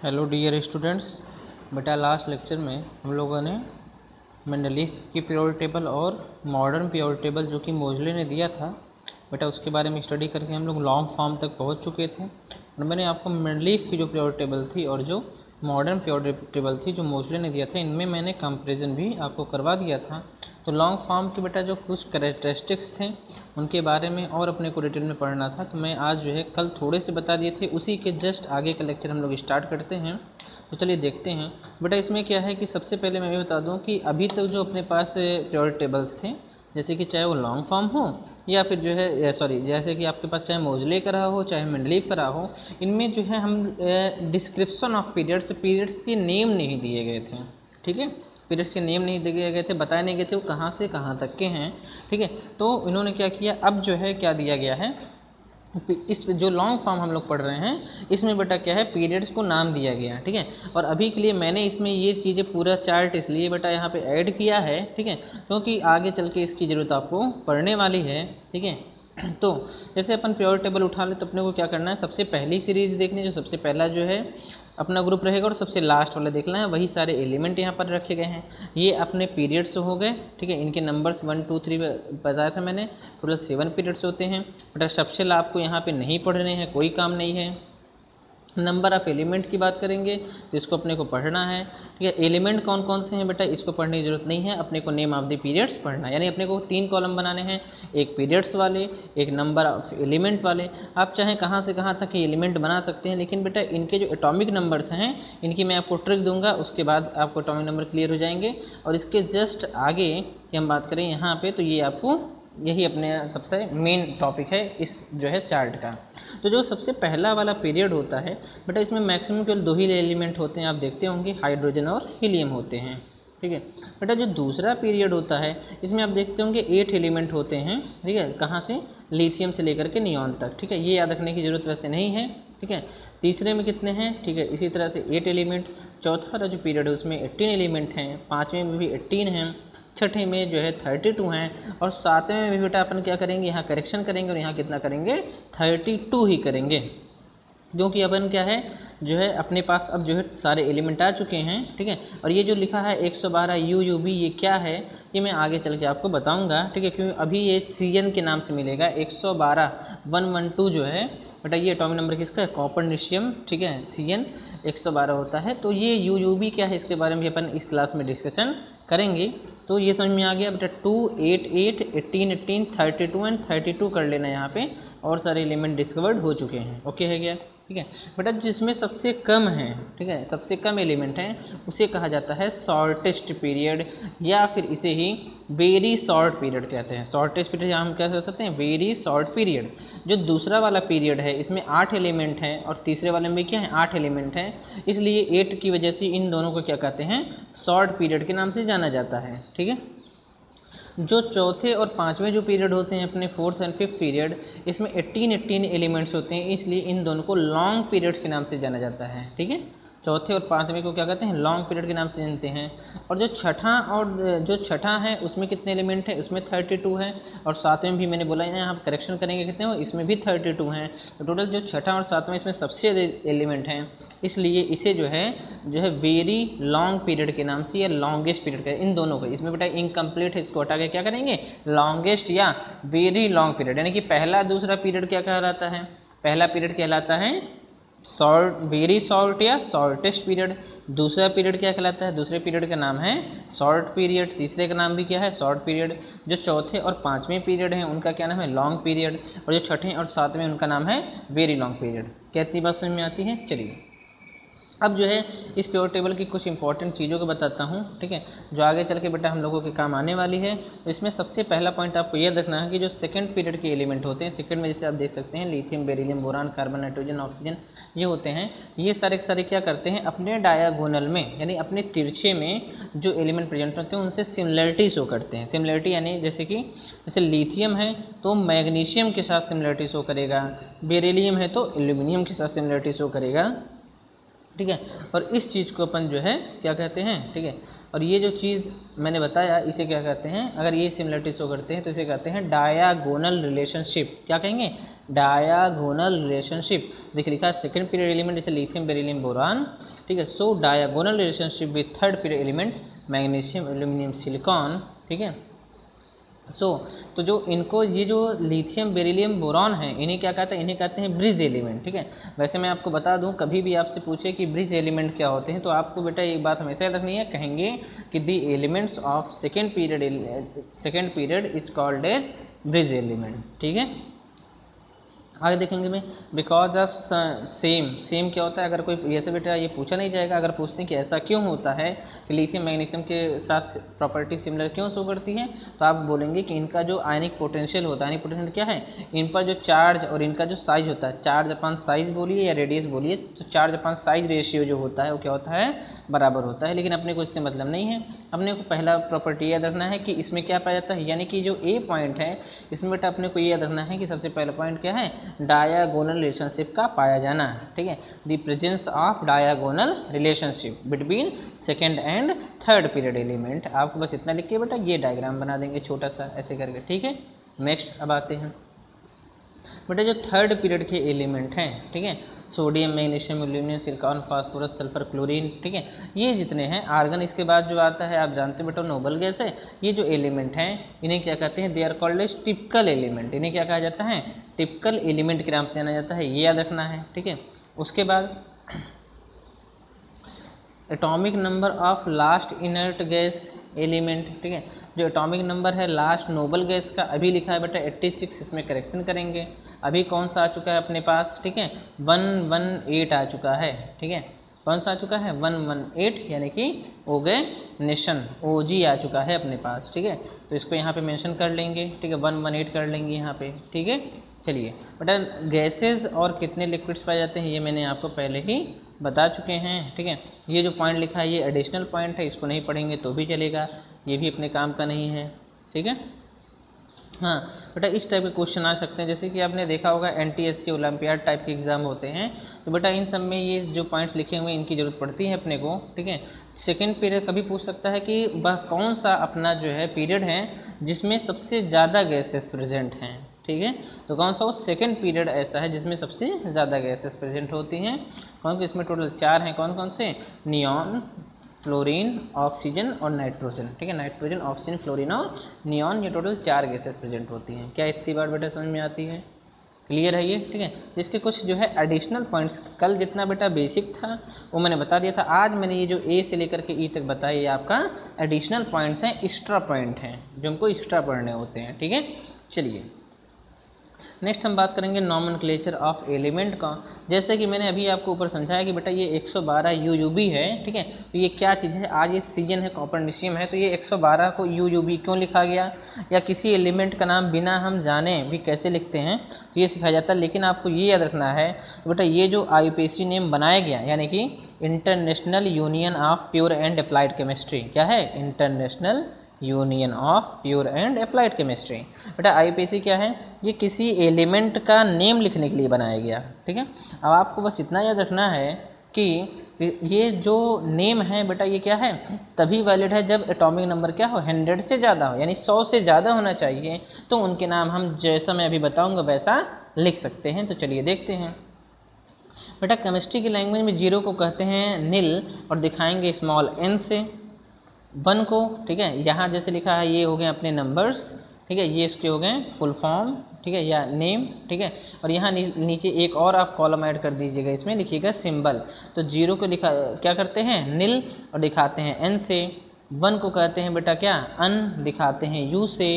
Hello dear students. बेटा last lecture में हम लोगों ने मेंडलीफ की पीरियोडिक टेबल और मॉडर्न पीरियोडिक टेबल जो कि मोजले ने दिया था बेटा उसके बारे में स्टडी करके हम लोग लॉन्ग फॉर्म तक पहुंच चुके थे। और मैंने आपको मेंडलीफ की जो पीरियोडिक टेबल थी और जो मॉडर्न पीरियोडिक टेबल थी जो मोजले ने दिया था इनमें मैंने कंपैरिजन भी आपको करवा दिया था। तो लॉन्ग फॉर्म के बेटा जो कुछ कैरेक्टरिस्टिक्स थे उनके बारे में और अपने को डिटेल में पढ़ना था, तो मैं आज जो है कल थोड़े से बता दिए थे, उसी के जस्ट आगे का लेक्चर हम लोग स्टार्ट करते हैं। तो चलिए देखते हैं बेटा। इसमें क्या है कि सबसे पहले मैं ये बता दूं कि अभी तक जो अपने पास पीरियोडिक टेबल्स थे, जैसे कि चाहे वो लॉन्ग फॉर्म हो या फिर जो है जैसे कि आपके पास चाहे मोजले का रहा हो चाहे मेंडलीफ का रहा हो, इनमें जो है हम डिस्क्रिप्शन ऑफ पीरियड्स के नेम नहीं दिए गए थे। ठीक है, पीरियड्स के नेम नहीं दिए गए थे, बताए नहीं गए थे वो कहाँ से कहाँ तक के हैं। ठीक है, तो इन्होंने क्या किया, अब जो है क्या दिया गया है, इस जो लॉन्ग फॉर्म हम लोग पढ़ रहे हैं इसमें बेटा क्या है, पीरियड्स को नाम दिया गया। ठीक है, और अभी के लिए मैंने इसमें ये चीज़ें पूरा चार्ट इसलिए बेटा यहाँ पे ऐड किया है, ठीक है, क्योंकि आगे चल के इसकी ज़रूरत आपको पढ़ने वाली है। ठीक है, तो जैसे अपन पीरियोडिक टेबल उठा ले तो अपने को क्या करना है, सबसे पहली सीरीज देखनी, जो सबसे पहला जो है अपना ग्रुप रहेगा और सबसे लास्ट वाला देखना है, वही सारे एलिमेंट यहाँ पर रखे गए हैं। ये अपने पीरियड्स हो गए। ठीक है, इनके नंबर्स 1 2 3 बताया था मैंने, टोटल 7 पीरियड्स होते हैं बेटा। सबसे आपको यहाँ पे नहीं पढ़ने हैं, कोई काम नहीं है। नंबर ऑफ एलिमेंट की बात करेंगे तो इसको अपने को पढ़ना है। ठीक है, एलिमेंट कौन कौन से हैं बेटा इसको पढ़ने की जरूरत नहीं है, अपने को नेम ऑफ द पीरियड्स पढ़ना है। यानी अपने को 3 कॉलम बनाने हैं, एक पीरियड्स वाले, एक नंबर ऑफ एलिमेंट वाले। आप चाहें कहाँ से कहाँ तक ये एलिमेंट बना सकते हैं, लेकिन बेटा इनके जो एटॉमिक नंबर्स हैं इनकी मैं आपको ट्रिक दूंगा, उसके बाद आपको एटॉमिक नंबर क्लियर हो जाएंगे। और इसके जस्ट आगे की हम बात करें यहाँ पे, तो ये आपको यही अपने सबसे मेन टॉपिक है इस जो है चार्ट का। तो जो सबसे पहला वाला पीरियड होता है बेटा, इसमें मैक्सिमम केवल 2 ही एलिमेंट होते हैं, आप देखते होंगे हाइड्रोजन और हीलियम होते हैं। ठीक है बेटा, जो दूसरा पीरियड होता है इसमें आप देखते होंगे 8 एलिमेंट होते हैं। ठीक है, कहाँ से, लिथियम से लेकर के नियॉन तक। ठीक है, ये याद रखने की जरूरत वैसे नहीं है। ठीक है, तीसरे में कितने हैं, ठीक है, इसी तरह से 8 एलिमेंट। चौथा वाला जो पीरियड है उसमें 18 एलिमेंट हैं, पाँचवें में भी 18 हैं, छठे में जो है 32 हैं, और सातवें में भी बेटा अपन क्या करेंगे, यहाँ करेक्शन करेंगे और यहाँ कितना करेंगे, 32 ही करेंगे, क्योंकि अपन क्या है जो है अपने पास अब जो है सारे एलिमेंट आ चुके हैं। ठीक है, और ये जो लिखा है 112 UUB ये क्या है, ये मैं आगे चल के आपको बताऊंगा। ठीक है, क्योंकि अभी ये CN के नाम से मिलेगा। 112 112 जो है बेटा ये एटॉमिक नंबर किसका है, कॉपर्निशियम। ठीक है, CN 112 होता है। तो ये UUB क्या है इसके बारे में भी अपन इस क्लास में डिस्कशन करेंगे। तो ये समझ में आ गया बेटा, 2 8 8 18 18 32 एंड 32 कर लेना यहाँ पे, और सारे एलिमेंट डिस्कवर्ड हो चुके हैं। ओके है गया। ठीक है बेटा, जिसमें सबसे कम है, ठीक है, सबसे कम एलिमेंट है उसे कहा जाता है शॉर्टेस्ट पीरियड, या फिर इसे ही वेरी शॉर्ट पीरियड कहते हैं। शॉर्टेस्ट पीरियड हम क्या कर सकते हैं, वेरी शॉर्ट पीरियड। जो दूसरा वाला पीरियड है इसमें 8 एलिमेंट हैं और तीसरे वाले में क्या है, 8 एलिमेंट हैं, इसलिए 8 की वजह से इन दोनों को क्या कहते हैं, शॉर्ट पीरियड के नाम से जाना जाता है। ठीक है, जो चौथे और पांचवें जो पीरियड होते हैं अपने 4th एंड 5th पीरियड, इसमें 18 एलिमेंट्स होते हैं, इसलिए इन दोनों को लॉन्ग पीरियड्स के नाम से जाना जाता है। ठीक है, चौथे और पांचवें को क्या कहते हैं, लॉन्ग पीरियड के नाम से जानते हैं। और जो छठा है उसमें कितने एलिमेंट हैं, उसमें 32 है, और सातवें भी मैंने बोला है, यहाँ आप करेक्शन करेंगे कितने हो, इसमें भी 32 हैं। तो टोटल जो छठा और सातवें इसमें सबसे ज़्यादा एलिमेंट हैं, इसलिए इसे जो है वेरी लॉन्ग पीरियड के नाम से या लॉन्गेस्ट पीरियड का, इन दोनों को, इसमें बेटा इनकम्प्लीट है, इसको हटा के क्या करेंगे, लॉन्गेस्ट या वेरी लॉन्ग पीरियड। यानी कि पहला दूसरा पीरियड क्या कहलाता है, पहला पीरियड कहलाता है शॉर्ट, वेरी शॉर्ट या शॉर्टेस्ट पीरियड। दूसरा पीरियड क्या कहलाता है, दूसरे पीरियड का नाम है शॉर्ट पीरियड, तीसरे का नाम भी क्या है, शॉर्ट पीरियड। जो चौथे और पांचवें पीरियड हैं उनका क्या नाम है, लॉन्ग पीरियड, और जो छठे और सातवें उनका नाम है वेरी लॉन्ग पीरियड। क्या इतनी बात समझ में आती है। चलिए अब जो है इस पीरियोडिक टेबल की कुछ इंपॉर्टेंट चीज़ों को बताता हूँ। ठीक है, जो आगे चल के बेटा हम लोगों के काम आने वाली है। तो इसमें सबसे पहला पॉइंट आपको यह रखना है कि जो सेकंड पीरियड के एलिमेंट होते हैं, सेकंड में जैसे आप देख सकते हैं lithium, beryllium, boron, carbon, nitrogen, oxygen, ये होते हैं। ये सारे के सारे क्या करते हैं, अपने डायगोनल में यानी अपने तिरछे में जो एलिमेंट प्रेजेंट होते हैं उनसे सिमिलरिटी शो करते हैं। सिमिलरिटी यानी जैसे लिथियम है तो मैग्नीशियम के साथ सिमिलरिटी शो करेगा, बेरिलियम है तो एल्यूमिनियम के साथ सिमिलरिटी शो करेगा, ठीक है। और इस चीज़ को अपन जो है क्या कहते हैं, ठीक है। और ये जो चीज़ मैंने बताया इसे क्या कहते हैं, अगर ये सिमिलरिटी शो करते हैं तो इसे कहते हैं डायागोनल रिलेशनशिप। क्या कहेंगे, डायागोनल रिलेशनशिप। देखिए लिखा है सेकंड पीरियड एलिमेंट जैसे लिथियम बेरिलियम बोरान, ठीक है। So diagonal relationship with third period element magnesium aluminium silicon, ठीक है। तो जो इनको ये जो लिथियम बेरिलियम बोरॉन है इन्हें क्या कहते हैं, इन्हें कहते हैं ब्रिज एलिमेंट, ठीक है। वैसे मैं आपको बता दूं, कभी भी आपसे पूछे कि ब्रिज एलिमेंट क्या होते हैं तो आपको बेटा एक बात हमेशा याद रखनी है, कहेंगे कि the elements of second period is called as bridge element, ठीक है। आगे देखेंगे में बिकॉज ऑफ सेम क्या होता है, अगर कोई ऐसे बेटा ये पूछा नहीं जाएगा, अगर पूछते हैं कि ऐसा क्यों होता है कि लिथियम मैग्नीशियम के साथ प्रॉपर्टी सिमिलर क्यों शो करती है, तो आप बोलेंगे कि इनका जो आयनिक पोटेंशियल होता है, आयनिक पोटेंशियल क्या है, इन पर जो चार्ज और इनका जो साइज होता है, चार्ज अपन साइज बोलिए या रेडियस बोलिए, तो चार्ज अपन साइज रेशियो जो होता है वो क्या होता है, बराबर होता है। लेकिन अपने को इससे मतलब नहीं है, अपने को पहला प्रॉपर्टी याद रखना है कि इसमें क्या पाया जाता है, यानी कि जो ए पॉइंट है इसमें बेटा अपने को ये याद रखना है कि सबसे पहला पॉइंट क्या है, डायागोनल रिलेशनशिप का पाया जाना है, ठीक है। The presence of diagonal relationship between second and third period element. आपको बस इतना लिख के बेटा ये डायग्राम बना देंगे छोटा सा ऐसे करके, ठीक है। नेक्स्ट अब आते हैं बेटा जो थर्ड पीरियड के एलिमेंट हैं, ठीक है, sodium magnesium aluminium silicon phosphorus sulphur chlorine, ठीक है, ये जितने हैं आर्गन, इसके बाद जो आता है आप जानते हो बेटा नोबल गैस है। ये जो एलिमेंट हैं इन्हें क्या कहते हैं, they are called as typical element. इन्हें क्या कहा जाता है, टिपिकल एलिमेंट के नाम से जाना जाता है, ये याद रखना है, ठीक है। उसके बाद atomic number of last inert gas element, ठीक है, जो एटॉमिक नंबर है लास्ट नोबल गैस का अभी लिखा है बेटा 86, इसमें करेक्शन करेंगे। अभी कौन सा आ चुका है अपने पास, ठीक है, 118 आ चुका है, ठीक है, कौन सा आ चुका है 118, यानी कि ओगेनेशन OG आ चुका है अपने पास, ठीक है। तो इसको यहाँ पे मेंशन कर लेंगे, ठीक है, 118 कर लेंगे यहाँ पे, ठीक है। चलिए बेटा गैसेस और कितने लिक्विड्स पाए जाते हैं ये मैंने आपको पहले ही बता चुके हैं, ठीक है। ये जो पॉइंट लिखा है ये एडिशनल पॉइंट है, इसको नहीं पढ़ेंगे तो भी चलेगा, ये भी अपने काम का नहीं है, ठीक है। हाँ बेटा इस टाइप के क्वेश्चन आ सकते हैं, जैसे कि आपने देखा होगा NTSC ओलंपियाड टाइप के एग्जाम होते हैं, तो बेटा इन सब में ये जो पॉइंट्स लिखे हुए हैं इनकी ज़रूरत पड़ती है अपने को, ठीक है। सेकंड पीरियड कभी पूछ सकता है कि वह कौन सा अपना जो है पीरियड है जिसमें सबसे ज़्यादा गैसेस प्रेजेंट हैं, ठीक है। तो कौन सा वो सेकंड पीरियड ऐसा है जिसमें सबसे ज़्यादा गैसेस प्रेजेंट होती हैं, कौन को इसमें टोटल 4 हैं, कौन कौन से, नियॉन, फ्लोरीन, ऑक्सीजन और नाइट्रोजन, ठीक है। नाइट्रोजन, ऑक्सीजन, फ्लोरीन और नियॉन, ये टोटल 4 गैसेस प्रेजेंट होती हैं। क्या इतनी बार बेटा समझ में आती है, क्लियर है ये, ठीक है। जिसके कुछ जो है एडिशनल पॉइंट्स, कल जितना बेटा बेसिक था वो मैंने बता दिया था, आज मैंने ये जो ए से लेकर के ई तक बताया ये आपका एडिशनल पॉइंट्स हैं, एक्स्ट्रा पॉइंट हैं जो हमको एक्स्ट्रा पढ़ने होते हैं, ठीक है। चलिए नेक्स्ट हम बात करेंगे नॉमेनक्लेचर ऑफ एलिमेंट का। जैसे कि मैंने अभी आपको ऊपर समझाया कि बेटा ये 112 UUB है, ठीक है। तो ये क्या चीज़ है, आज ये सीजन है कॉपर्निशियम है, तो ये 112 को UUB क्यों लिखा गया, या किसी एलिमेंट का नाम बिना हम जाने भी कैसे लिखते हैं तो ये सिखाया जाता है। लेकिन आपको ये याद रखना है बेटा ये जो IUPAC नेम बनाया गया यानी कि international union of pure and applied chemistry, क्या है, international union of pure and applied chemistry. बेटा IUPAC क्या है, ये किसी एलिमेंट का नेम लिखने के लिए बनाया गया, ठीक है। अब आपको बस इतना याद रखना है कि ये जो नेम है बेटा ये क्या है, तभी वैलिड है जब एटॉमिक नंबर क्या हो, 100 से ज़्यादा हो, यानी 100 से ज़्यादा होना चाहिए, तो उनके नाम हम जैसा मैं अभी बताऊँगा वैसा लिख सकते हैं। तो चलिए देखते हैं बेटा, केमिस्ट्री की लैंग्वेज में 0 को कहते हैं नील और दिखाएंगे स्मॉल n से, 1 को, ठीक है, यहाँ जैसे लिखा है ये हो गए अपने नंबर्स, ठीक है, ये इसके हो गए फुल फॉर्म, ठीक है, या नेम, ठीक है। और यहाँ नीचे एक और आप कॉलम ऐड कर दीजिएगा, इसमें लिखिएगा सिंबल। तो 0 को लिखा क्या करते हैं नील और दिखाते हैं n से, 1 को कहते हैं बेटा क्या अन, दिखाते हैं U से,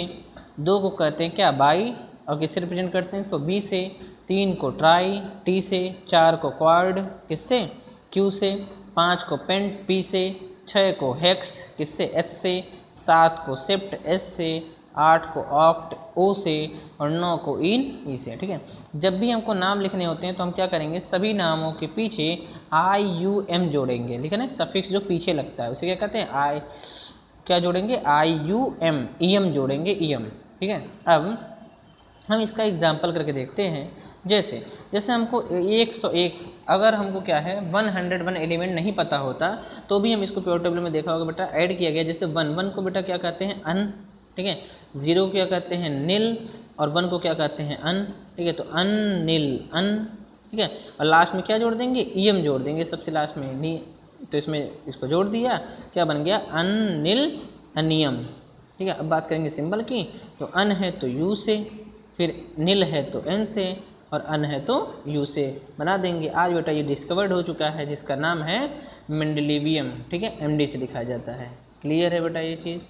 2 को कहते हैं क्या बाई और किससे रिप्रेजेंट करते हैं इसको B से, 3 को ट्राई T से, 4 को क्वाड किससे Q से, 5 को पेंट P से, 6 को हेक्स किससे H से, 7 को सेप्ट S से, 8 को ऑक्ट O से और 9 को इन E से, ठीक है। जब भी हमको नाम लिखने होते हैं तो हम क्या करेंगे, सभी नामों के पीछे IUM जोड़ेंगे, लिखा ना सफिक्स जो पीछे लगता है उसे क्या कहते हैं क्या जोड़ेंगे IUM, EM जोड़ेंगे EM, ठीक है। अब हम इसका एग्जाम्पल करके देखते हैं। जैसे हमको 101, अगर हमको क्या है 101 एलिमेंट नहीं पता होता तो भी हम इसको प्योर टेबल में देखा होगा बेटा ऐड किया गया। जैसे 1 को बेटा क्या कहते हैं अन, ठीक है, 0 क्या कहते हैं नील, और 1 को क्या कहते हैं अन, ठीक है, तो अन नील अन, ठीक है, और लास्ट में क्या जोड़ देंगे ईएम जोड़ देंगे सबसे लास्ट में नी, तो इसमें इसको जोड़ दिया, क्या बन गया अन नील अनियम, ठीक है। अब बात करेंगे सिंबल की, तो अन है तो यू से, फिर नील है तो एन से, और अन है तो यू से बना देंगे। आज बेटा ये डिस्कवर्ड हो चुका है जिसका नाम है मेंडेलिवियम, ठीक है, एमडी से लिखा जाता है। क्लियर है बेटा ये चीज़,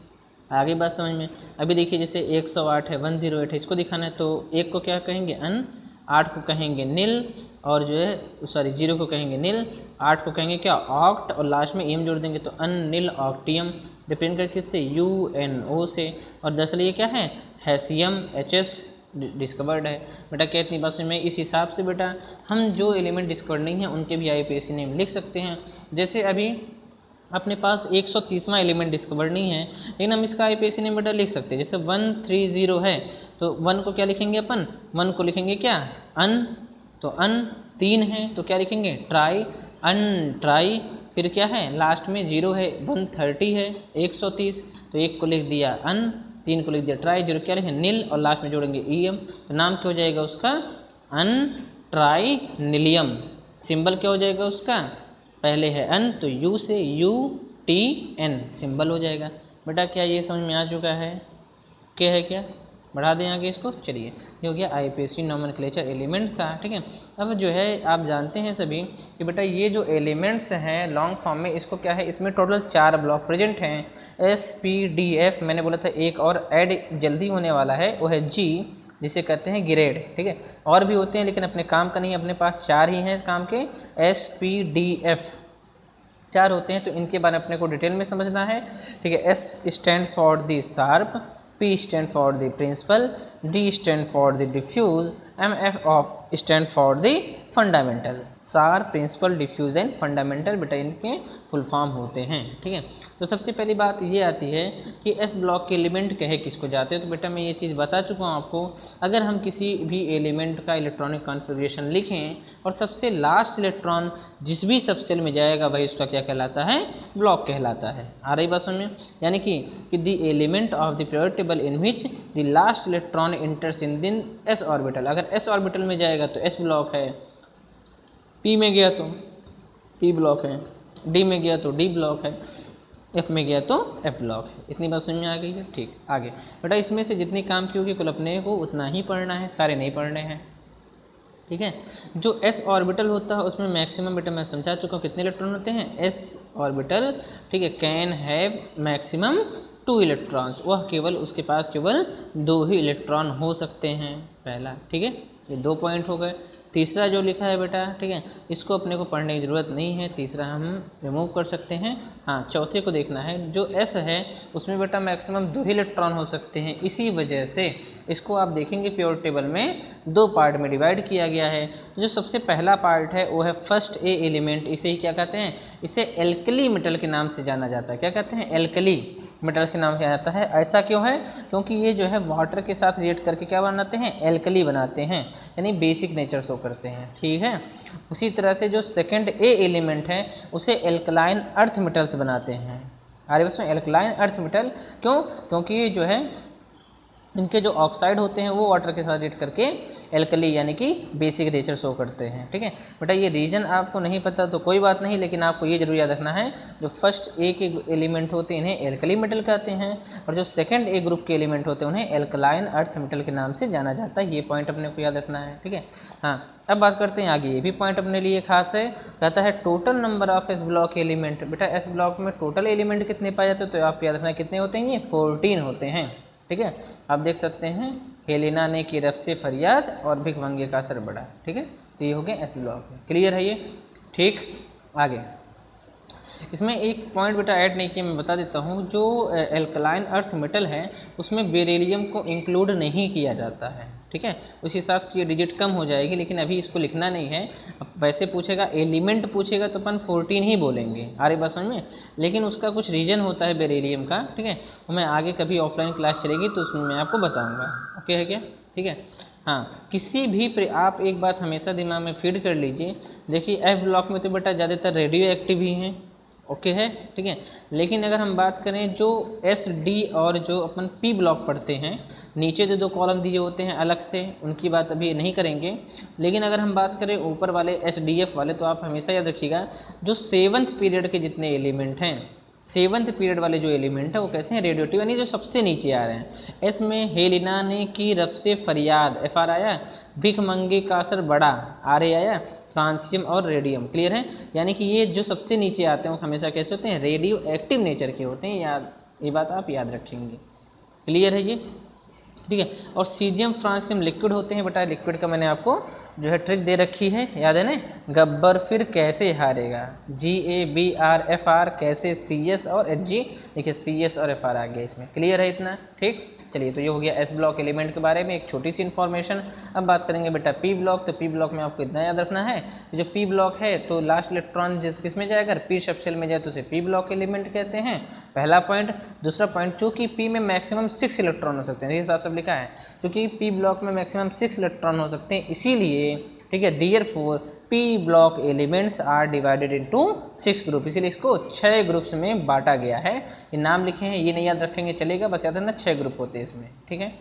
आगे बात समझ में। अभी देखिए जैसे 108 है 108 है, इसको दिखाना है तो 1 को क्या कहेंगे अन, 8 को कहेंगे नील, और जो है सॉरी 0 को कहेंगे नील, 8 को कहेंगे क्या ऑक्ट, और लास्ट में एम जोड़ देंगे तो अन नील ऑक्टियम, डिपेंड करके किससे UNO से, और दरअसल ये क्या है हैसियम HS डिस्कवर्ड है। बेटा क्या इतनी बात समझ में। इस हिसाब से बेटा हम जो एलिमेंट डिस्कवर्ड नहीं है उनके भी IUPAC नेम लिख सकते हैं। जैसे अभी अपने पास 130वां एलिमेंट डिस्कवर्ड नहीं है, लेकिन हम इसका IUPAC नेम बेटा लिख सकते हैं। जैसे 130 है तो 1 को क्या लिखेंगे अपन, 1 को लिखेंगे क्या अन, तो अन, 3 है तो क्या लिखेंगे ट्राई, अन ट्राई, फिर क्या है लास्ट में 0 है 130 है 130, तो 1 को लिख दिया अन, 3 को लिख दिया ट्राई, 0 क्या लिखें नील, और लास्ट में जोड़ेंगे EM, तो नाम क्या हो जाएगा उसका अन ट्राई नीलियम। सिंबल क्या हो जाएगा उसका, पहले है अन तो U से UTN सिंबल हो जाएगा। बेटा क्या ये समझ में आ चुका है, क्या है क्या, बढ़ा दें आगे इसको। चलिए ये हो गया IUPAC नोमेनक्लेचर एलिमेंट का, ठीक है। अब जो है आप जानते हैं सभी कि बेटा ये जो एलिमेंट्स हैं लॉन्ग फॉर्म में, इसको क्या है इसमें टोटल 4 ब्लॉक प्रेजेंट हैं SPDF। मैंने बोला था एक और ऐड जल्दी होने वाला है, वो है G, जिसे कहते हैं ग्रेड, ठीक है। और भी होते हैं लेकिन अपने काम का नहीं, अपने पास 4 ही हैं काम के, SPDF 4 होते हैं, तो इनके बारे में अपने को डिटेल में समझना है, ठीक है। S stand for the sharp, P stand for the principal, D stand for the diffuse, MF stand for the fundamental. सार प्रिंसिपल डिफ्यूज एंड फंडामेंटल बेटा इनके फुल फॉर्म होते हैं, ठीक है। तो सबसे पहली बात ये आती है कि एस ब्लॉक के एलिमेंट कहे किसको जाते हैं, तो बेटा मैं ये चीज़ बता चुका हूँ आपको। अगर हम किसी भी एलिमेंट का इलेक्ट्रॉनिक कॉन्फ़िगरेशन लिखें और सबसे लास्ट इलेक्ट्रॉन जिस भी सब सेल में जाएगा भाई उसका क्या कहलाता है, ब्लॉक कहलाता है। आ रही बात समझ में, यानी कि the element of the periodic table in which the last electron enters in दिन एस ऑर्बिटल। अगर एस ऑर्बिटल में जाएगा तो एस ब्लॉक है, पी में गया तो पी ब्लॉक है, डी में गया तो डी ब्लॉक है, एफ में गया तो एफ ब्लॉक है। इतनी बात समझ में आ गई है, ठीक। आगे बेटा इसमें से जितनी काम की होगी कुल अपने को उतना ही पढ़ना है, सारे नहीं पढ़ने हैं, ठीक है। जो एस ऑर्बिटल होता है उसमें मैक्सिमम बेटा मैं समझा चुका हूँ कितने इलेक्ट्रॉन होते हैं, एस ऑर्बिटल, ठीक है, कैन हैव मैक्सिमम 2 इलेक्ट्रॉन्स, वह केवल उसके पास केवल 2 ही इलेक्ट्रॉन हो सकते हैं, पहला, ठीक है। ये 2 पॉइंट हो गए। तीसरा जो लिखा है बेटा, ठीक है, इसको अपने को पढ़ने की ज़रूरत नहीं है, तीसरा हम रिमूव कर सकते हैं। हाँ, चौथे को देखना है, जो एस है उसमें बेटा मैक्सिमम 2 ही इलेक्ट्रॉन हो सकते हैं, इसी वजह से इसको आप देखेंगे प्योर टेबल में 2 पार्ट में डिवाइड किया गया है। जो सबसे पहला पार्ट है वो है फर्स्ट ए एलिमेंट, इसे ही क्या कहते हैं, इसे एल्कली मेटल के नाम से जाना जाता है। क्या कहते हैं, एल्कली मेटल्स के नाम से जाता है। ऐसा क्यों है, क्योंकि ये जो है वाटर के साथ रिएक्ट करके क्या बनाते हैं, एल्कली बनाते हैं, यानी बेसिक नेचर शो करते हैं, ठीक है। उसी तरह से जो सेकंड ए एलिमेंट है उसे एल्कलाइन अर्थ मेटल्स बनाते हैं। अरे बस में एल्कलाइन अर्थ मेटल क्यों, क्योंकि ये जो है इनके जो ऑक्साइड होते हैं वो वाटर के साथ रिएक्ट करके एल्कली यानी कि बेसिक नेचर शो करते हैं, ठीक है। बेटा ये रीजन आपको नहीं पता तो कोई बात नहीं, लेकिन आपको ये जरूर याद रखना है जो फर्स्ट ए के एलिमेंट होते हैं इन्हें एल्कली मेटल कहते हैं, और जो सेकंड ए ग्रुप के एलिमेंट होते हैं उन्हें एल्कलाइन अर्थ मेटल के नाम से जाना जाता है। ये पॉइंट अपने को याद रखना है, ठीक है। हाँ, अब बात करते हैं आगे, ये भी पॉइंट अपने लिए खास है, कहता है total number of S block element. बेटा एस ब्लॉक में टोटल एलिमेंट कितने पाए जाते हैं, तो आपको याद रखना है कितने होते हैं, ये 14 होते हैं, ठीक है। आप देख सकते हैं हेलेना ने की रफ से फरियाद और भिखमंगे का असर बढ़ा, ठीक है। तो ये हो गया एस ब्लॉक, क्लियर है ये, ठीक। आगे इसमें एक पॉइंट बेटा ऐड नहीं किया, मैं बता देता हूँ। जो एल्कलाइन अर्थ मेटल है उसमें बेरिलियम को इंक्लूड नहीं किया जाता है, ठीक है। उस हिसाब से ये डिजिट कम हो जाएगी, लेकिन अभी इसको लिखना नहीं है। अब वैसे पूछेगा एलिमेंट पूछेगा तो अपन 14 ही बोलेंगे, आ रही बात समझ में, लेकिन उसका कुछ रीजन होता है बेरिलियम का, ठीक है। वो मैं आगे कभी ऑफलाइन क्लास चलेगी तो उसमें मैं आपको बताऊँगा, ओके है क्या, ठीक है। हाँ, किसी भी आप एक बात हमेशा दिमाग में फीड कर लीजिए, देखिए एफ ब्लॉक में तो बेटा ज़्यादातर रेडियो एक्टिव ही हैं, ओके है, ठीक है। लेकिन अगर हम बात करें जो एस डी और जो अपन पी ब्लॉक पढ़ते हैं, नीचे जो 2 कॉलम दिए होते हैं अलग से, उनकी बात अभी नहीं करेंगे। लेकिन अगर हम बात करें ऊपर वाले एस डी एफ वाले, तो आप हमेशा याद रखिएगा जो 7th पीरियड के जितने एलिमेंट हैं, 7th पीरियड वाले जो एलिमेंट है वो कैसे हैं, रेडियोटिव, यानी जो सबसे नीचे आ रहे हैं। एस में हेलिना ने की रफ से फरियाद, एफ आर आया, भिख मंगे का असर बड़ा, आर ए आया, फ्रांसियम और रेडियम, क्लियर है। यानी कि ये जो सबसे नीचे आते हैं वो हमेशा कैसे होते हैं, रेडियो एक्टिव नेचर के होते हैं, याद ये बात आप याद रखेंगे, क्लियर है ये, ठीक है। और सीजियम फ्रांसियम लिक्विड होते हैं बेटा, लिक्विड का मैंने आपको जो है ट्रिक दे रखी है, याद है ना, गब्बर फिर कैसे हारेगा, GABRFR कैसे CS और HG, देखिए CS और FR आ गया इसमें, क्लियर है इतना, ठीक। चलिए, तो ये हो गया एस ब्लॉक एलिमेंट के बारे में एक छोटी सी इन्फॉर्मेशन। अब बात करेंगे बेटा पी ब्लॉक, तो पी ब्लॉक में आपको इतना याद रखना है, जो पी ब्लॉक है तो लास्ट इलेक्ट्रॉन किस में जाएगा, पी सबशेल में जाए तो उसे पी ब्लॉक एलिमेंट कहते हैं, पहला पॉइंट। दूसरा पॉइंट, चूंकि पी में मैक्सिमम 6 इलेक्ट्रॉन हो सकते हैं, ये हिसाब से लिखा है, चूंकि पी ब्लॉक में मैक्सिमम 6 इलेक्ट्रॉन हो सकते हैं, इसीलिए, ठीक है, therefore P block elements are divided into 6 group, इसीलिए इसको 6 ग्रुप्स में बांटा गया है। ये नाम लिखे हैं, ये नहीं याद रखेंगे चलेगा, बस याद रखना 6 ग्रुप होते हैं इसमें, ठीक है।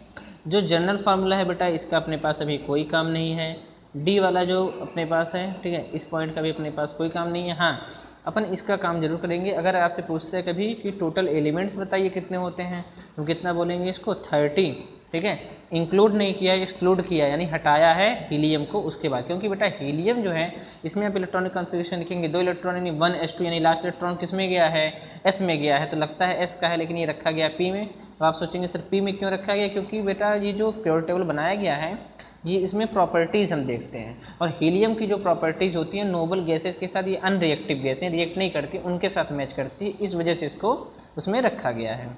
जो जनरल फार्मूला है बेटा, इसका अपने पास अभी कोई काम नहीं है, डी वाला जो अपने पास है, ठीक है, इस पॉइंट का भी अपने पास कोई काम नहीं है। हाँ, अपन इसका काम जरूर करेंगे। अगर आपसे पूछते हैं कभी कि टोटल एलिमेंट्स बताइए कितने होते हैं, तो कितना बोलेंगे इसको, 30, ठीक है। इंक्लूड नहीं किया, एक्सक्लूड किया, यानी हटाया है हीलियम को उसके बाद, क्योंकि बेटा हीलियम जो है इसमें आप इलेक्ट्रॉनिक कॉन्फ़िगरेशन लिखेंगे, 2 इलेक्ट्रॉन यानी 1s2, यानी लास्ट इलेक्ट्रॉन किस में गया है, s में गया है, तो लगता है s का है, लेकिन ये रखा गया p में। तो आप सोचेंगे सर p में क्यों रखा गया, क्योंकि बेटा ये जो पीरियोडिक टेबल बनाया गया है, ये इसमें प्रॉपर्टीज़ हम देखते हैं, और हीलियम की जो प्रॉपर्टीज़ होती हैं नोबल गैसेस के साथ, ये अनरिएक्टिव गैसें रिएक्ट नहीं करती, उनके साथ मैच करती है, इस वजह से इसको उसमें रखा गया है।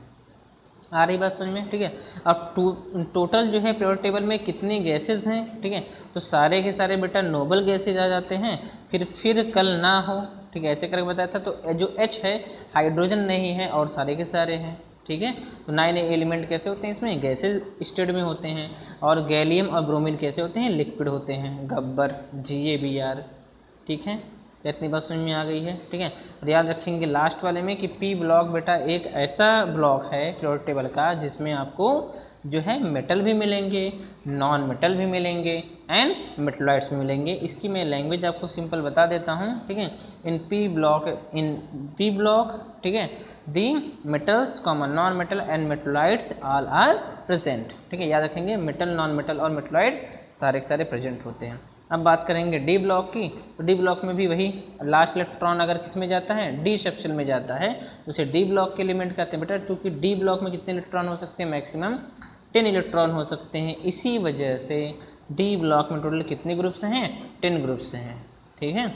आ रही बात समझ में, ठीक है। अब टोटल जो है पीरियोडिक टेबल में कितने गैसेज हैं, ठीक है, तो सारे के सारे बेटा नोबल गैसेज आ जाते हैं, फिर कल ना हो, ठीक है, ऐसे करके बताया था। तो जो H है हाइड्रोजन नहीं है और सारे के सारे हैं, ठीक है। तो 9 एलिमेंट कैसे होते हैं इसमें, गैसेज स्टेट में होते हैं, और गैलियम और ब्रोमीन कैसे होते हैं, लिक्विड होते हैं, गब्बर GABR, ठीक है। इतनी बात समझ में आ गई है, ठीक है। और याद रखेंगे लास्ट वाले में कि पी ब्लॉक बेटा एक ऐसा ब्लॉक है पीरियोडिक टेबल का जिसमें आपको जो है मेटल भी मिलेंगे, नॉन मेटल भी मिलेंगे एंड मेटलॉइड्स भी मिलेंगे। इसकी मैं लैंग्वेज आपको सिंपल बता देता हूँ, ठीक है। इन पी ब्लॉक, ठीक है, the metals common non metal and metalloids all are present, ठीक है। याद रखेंगे मेटल, नॉन मेटल और मेटलॉइड सारे के सारे प्रेजेंट होते हैं। अब बात करेंगे डी ब्लॉक की, तो डी ब्लॉक में भी वही लास्ट इलेक्ट्रॉन अगर किस में जाता है, डी सेक्शन में जाता है, तो उसे डी ब्लॉक के एलिमेंट कहते हैं बेटा। चूँकि डी ब्लॉक में कितने इलेक्ट्रॉन हो सकते हैं, मैक्सिमम 10 इलेक्ट्रॉन हो सकते हैं, इसी वजह से डी ब्लॉक में टोटल कितने ग्रुप्स हैं, 10 ग्रुप्स हैं, ठीक है।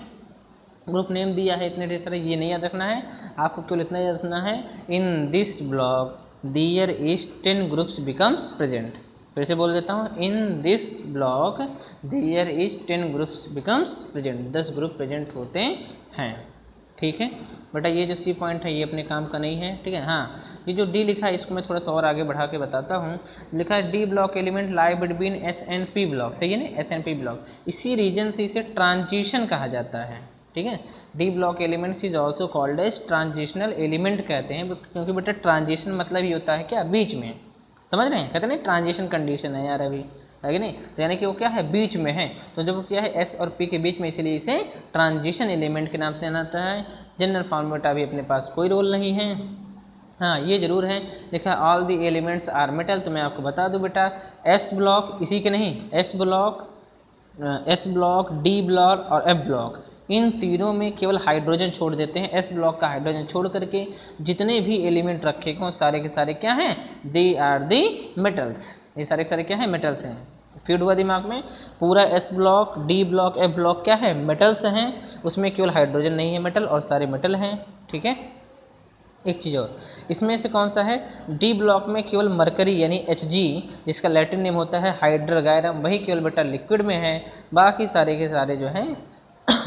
ग्रुप नेम दिया है इतने ढेर सारे, ये नहीं याद रखना है आपको, केवल इतना याद रखना है in this block there is 10 groups becomes present. फिर से बोल देता हूँ, in this block there is 10 groups becomes present, 10 group present होते हैं, ठीक है बेटा। ये जो सी पॉइंट है ये अपने काम का नहीं है, ठीक है। हाँ, ये जो डी लिखा है इसको मैं थोड़ा सा और आगे बढ़ा के बताता हूँ। लिखा है D block element lie between S and P block, सही है ना, एस एंड पी ब्लॉक, इसी रीजन से इसे ट्रांजिशन कहा जाता है, ठीक है। D block elements is also called as transitional element कहते हैं, क्योंकि बेटा ट्रांजिशन मतलब ये होता है क्या, बीच में, समझ रहे हैं, कहते हैं ट्रांजिशन कंडीशन है यार अभी, है कि नहीं, तो यानी कि वो क्या है, बीच में है, तो जब क्या है एस और पी के बीच में, इसीलिए इसे ट्रांजिशन एलिमेंट के नाम से जाना जाता है। जनरल फॉर्मूला भी अपने पास कोई रोल नहीं है। हाँ, ये जरूर है, लिखा all the elements are metal, तो मैं आपको बता दूं बेटा एस ब्लॉक इसी के नहीं, एस ब्लॉक, डी ब्लॉक और एफ ब्लॉक, इन तीनों में केवल हाइड्रोजन छोड़ देते हैं। एस ब्लॉक का हाइड्रोजन छोड़ करके जितने भी एलिमेंट रखे हों सारे के सारे क्या हैं, दे आर दी मेटल्स, ये सारे के सारे क्या हैं, मेटल्स हैं। फीड हुआ दिमाग में, पूरा S block, D block, F block क्या है, मेटल्स हैं, उसमें केवल हाइड्रोजन नहीं है मेटल, और सारे मेटल हैं, ठीक है। एक चीज़ और, इसमें से कौन सा है, डी ब्लॉक में केवल मरकरी यानी Hg, जिसका लैटिन नेम होता है हाइड्रोगायरम, वही केवल बेटा लिक्विड में है, बाकी सारे के सारे जो हैं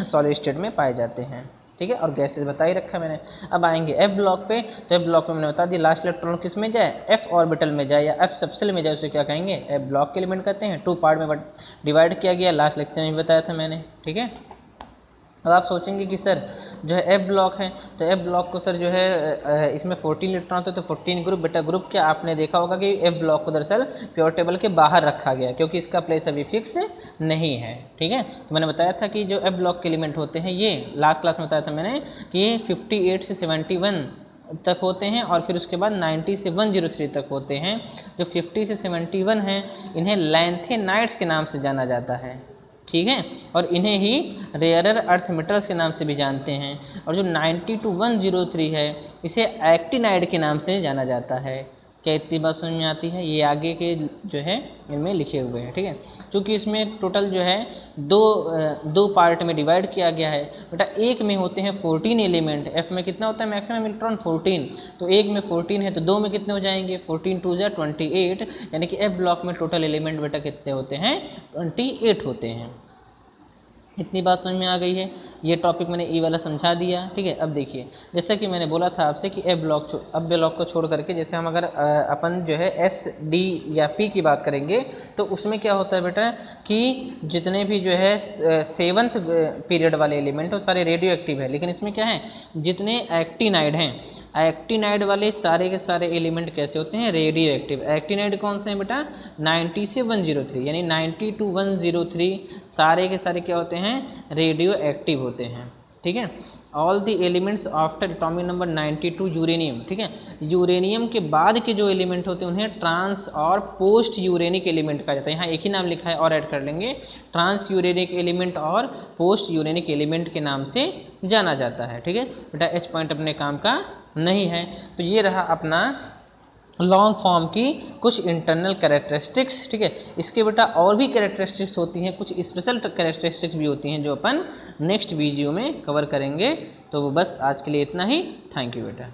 सॉलिड स्टेट में पाए जाते हैं, ठीक है, और गैसेज बता ही रखा मैंने। अब आएंगे एफ ब्लॉक पे, तो एफ ब्लॉक पे मैंने बता दिया लास्ट इलेक्ट्रॉन किस में जाए, एफ ऑर्बिटल में जाए या एफ सबसेल में जाए, उसे क्या कहेंगे, एफ ब्लॉक के एलिमेंट कहते हैं। 2 पार्ट में डिवाइड किया गया, लास्ट लेक्चर में बताया था मैंने, ठीक है। अब आप सोचेंगे कि सर जो है एफ ब्लॉक है, तो एफ ब्लॉक को सर जो है इसमें 14 इलेक्ट्रॉन होते हैं, तो 14 ग्रुप, बेटा ग्रुप क्या आपने देखा होगा कि एफ ब्लॉक को दरअसल प्योर टेबल के बाहर रखा गया क्योंकि इसका प्लेस अभी फिक्स नहीं है, ठीक है। तो मैंने बताया था कि जो एफ ब्लॉक के एलिमेंट होते हैं ये लास्ट क्लास में बताया था मैंने कि 58 से 71 तक होते हैं और फिर उसके बाद 90 से 103 तक होते हैं। जो 50 से 71 हैं इन्हें लैंथेनाइड्स के नाम से जाना जाता है, ठीक है, और इन्हें ही रेयरर अर्थ मेटल्स के नाम से भी जानते हैं। और जो 90 to 103 है इसे एक्टिनाइड के नाम से जाना जाता है। क्या इतनी बात समझ में आती है? ये आगे के जो है इनमें लिखे हुए हैं, ठीक है। क्योंकि इसमें टोटल जो है दो पार्ट में डिवाइड किया गया है बेटा। एक में होते हैं 14 एलिमेंट, एफ में कितना होता है मैक्सिमम इलेक्ट्रॉन 14, तो एक में 14 है तो दो में कितने हो जाएंगे 14 2 जा 28, यानी कि एफ ब्लॉक में टोटल एलिमेंट बेटा कितने होते हैं 28 होते हैं। इतनी बात समझ में आ गई है। ये टॉपिक मैंने ई वाला समझा दिया, ठीक है। अब देखिए जैसा कि मैंने बोला था आपसे कि एफ ब्लॉक को छोड़ करके जैसे हम अगर अपन जो है एस डी या पी की बात करेंगे तो उसमें क्या होता है बेटा कि जितने भी जो है 7th पीरियड वाले एलिमेंट वो सारे रेडियो एक्टिव है, लेकिन इसमें क्या है जितने एक्टिनाइड हैं, एक्टिनाइड वाले सारे के सारे एलिमेंट कैसे होते हैं रेडियो एक्टिव। एक्टिनाइड कौन से हैं बेटा 90 से 103, यानी 90 to 103 सारे के सारे क्या होते हैं रेडियो एक्टिव होते हैं, ठीक है। All the elements after atomic number 92 uranium, ठीक है। यूरेनियम के बाद के जो एलिमेंट होते हैं उन्हें ट्रांस और पोस्ट यूरेनिक एलिमेंट कहा जाता है। यहाँ एक ही नाम लिखा है और ऐड कर लेंगे, ट्रांस यूरेनिक एलिमेंट और पोस्ट यूरेनिक एलिमेंट के नाम से जाना जाता है, ठीक है बेटा। एच पॉइंट अपने काम का नहीं है। तो ये रहा अपना लॉन्ग फॉर्म की कुछ इंटरनल कैरेक्टरिस्टिक्स, ठीक है। इसके बेटा और भी कैरेक्टरिस्टिक्स होती हैं, कुछ स्पेशल कैरेक्टरिस्टिक्स भी होती हैं जो अपन नेक्स्ट वीडियो में कवर करेंगे। तो बस आज के लिए इतना ही। थैंक यू बेटा।